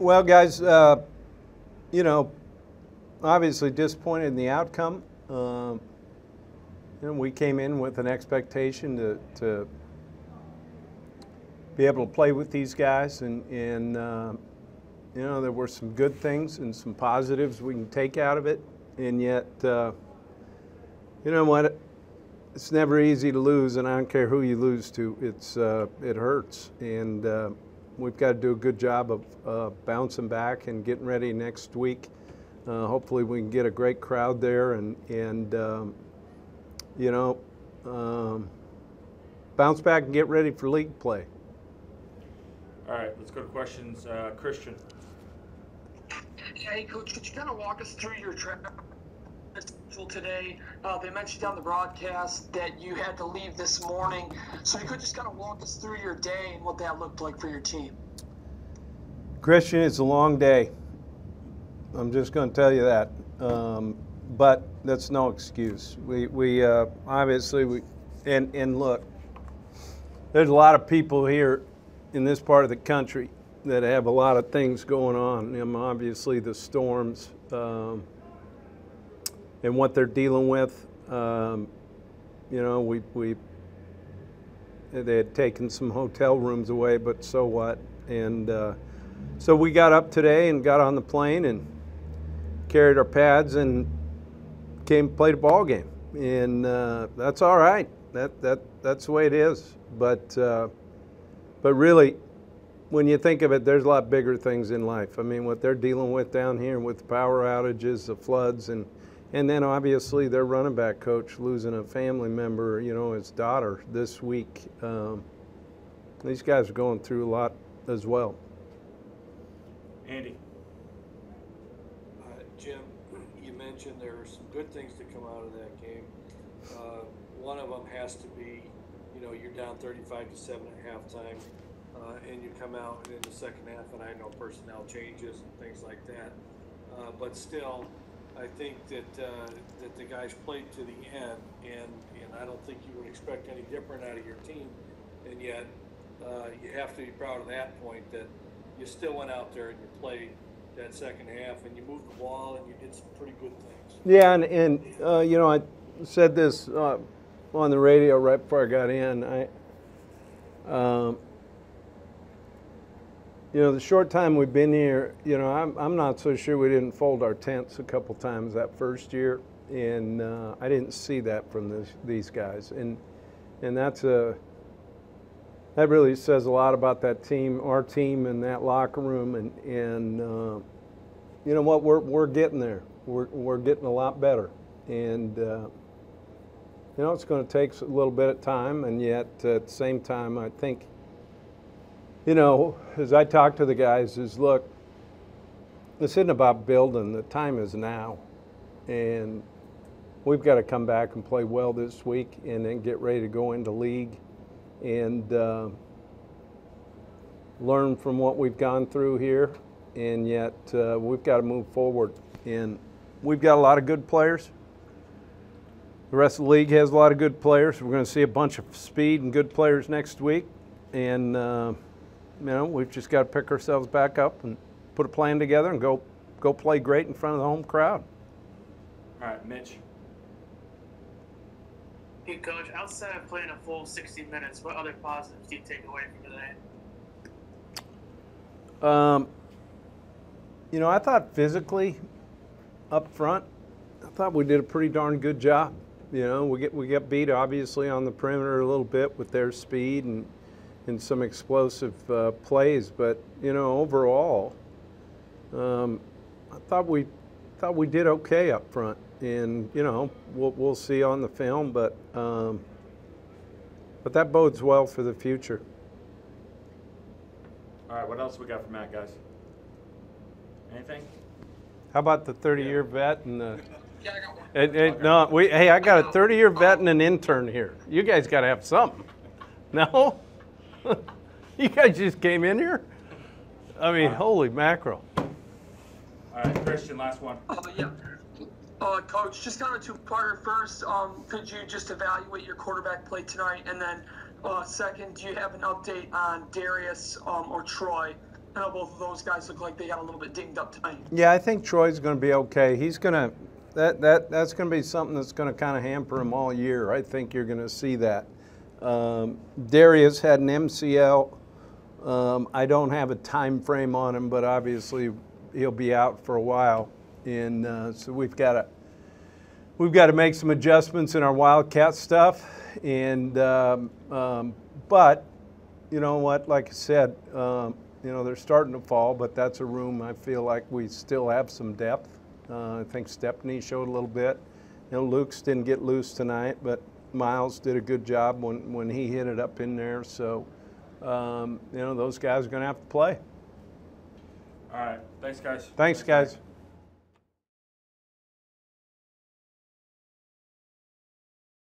Well, guys, you know, obviously disappointed in the outcome. We came in with an expectation to be able to play with these guys, and there were some good things and some positives we can take out of it, and yet, you know what? It's never easy to lose, and I don't care who you lose to. It hurts, and we've got to do a good job of bouncing back and getting ready next week. Hopefully, we can get a great crowd there, and bounce back and get ready for league play. All right, let's go to questions. Christian. Hey, Coach, could you kind of walk us through your travel today? They mentioned on the broadcast that you had to leave this morning, so you could just kind of walk us through your day and what that looked like for your team. Christian, it's a long day. I'm just going to tell you that. But that's no excuse. We obviously, and look, there's a lot of people here in this part of the country that have a lot of things going on. Obviously, the storms and what they're dealing with. They had taken some hotel rooms away, but so what? And so we got up today and got on the plane and carried our pads and came and played a ball game, and that's all right. That's the way it is. But really, when you think of it, there's a lot bigger things in life. I mean, what they're dealing with down here with power outages, the floods, and then obviously their running back coach losing a family member, his daughter this week. These guys are going through a lot as well. Andy. Jim, you mentioned there are some good things to come out of that game. One of them has to be, you're down 35-7 at halftime, and you come out in the second half, and I know personnel changes and things like that. But still, I think that the guys played to the end, and I don't think you would expect any different out of your team. And yet, you have to be proud of that point that you still went out there and you played that second half, and you moved the ball, and you did some pretty good things. Yeah, and I said this on the radio right before I got in. The short time we've been here, I'm not so sure we didn't fold our tents a couple times that first year, and I didn't see that from these guys, and that really says a lot about that team, our team, and that locker room, and you know what, we're getting there. We're getting a lot better, and it's going to take a little bit of time, and yet at the same time, I think, as I talk to the guys, is look, this isn't about building. The time is now, and we've got to come back and play well this week, and then get ready to go into league, and learn from what we've gone through here, and yet we've got to move forward. And we've got a lot of good players. The rest of the league has a lot of good players. We're going to see a bunch of speed and good players next week, and we've just got to pick ourselves back up and put a plan together and go play great in front of the home crowd. All right, Mitch. Hey, Coach, outside of playing a full 60 minutes, what other positives do you take away from today? I thought physically up front, I thought we did a pretty darn good job. We get beat obviously on the perimeter a little bit with their speed and some explosive plays, but overall, I thought we did okay up front, and we'll see on the film, but that bodes well for the future. All right, what else we got for Matt, guys? Anything? How about the 30-year vet and the? Yeah, I got one. No, I got a 30-year vet and an intern here. You guys got to have something. No? You guys just came in here? I mean, holy mackerel. All right, Christian, last one. Yeah. Coach, just kind of two-parter. First, could you just evaluate your quarterback play tonight? And then second, do you have an update on Darius or Troy I know both of those guys look like they got a little bit dinged up tonight. Yeah, I think Troy's going to be okay. He's going to that's going to be something that's going to kind of hamper him all year. I think you're going to see that. Darius had an MCL. I don't have a time frame on him, but obviously he'll be out for a while, and so we've got to make some adjustments in our Wildcat stuff. And but you know what? Like I said, they're starting to fall, but that's a room I feel like we still have some depth. I think Stepney showed a little bit. Luke's didn't get loose tonight, but Miles did a good job when he hit it up in there. So, those guys are going to have to play. All right. Thanks, guys. Thanks, guys.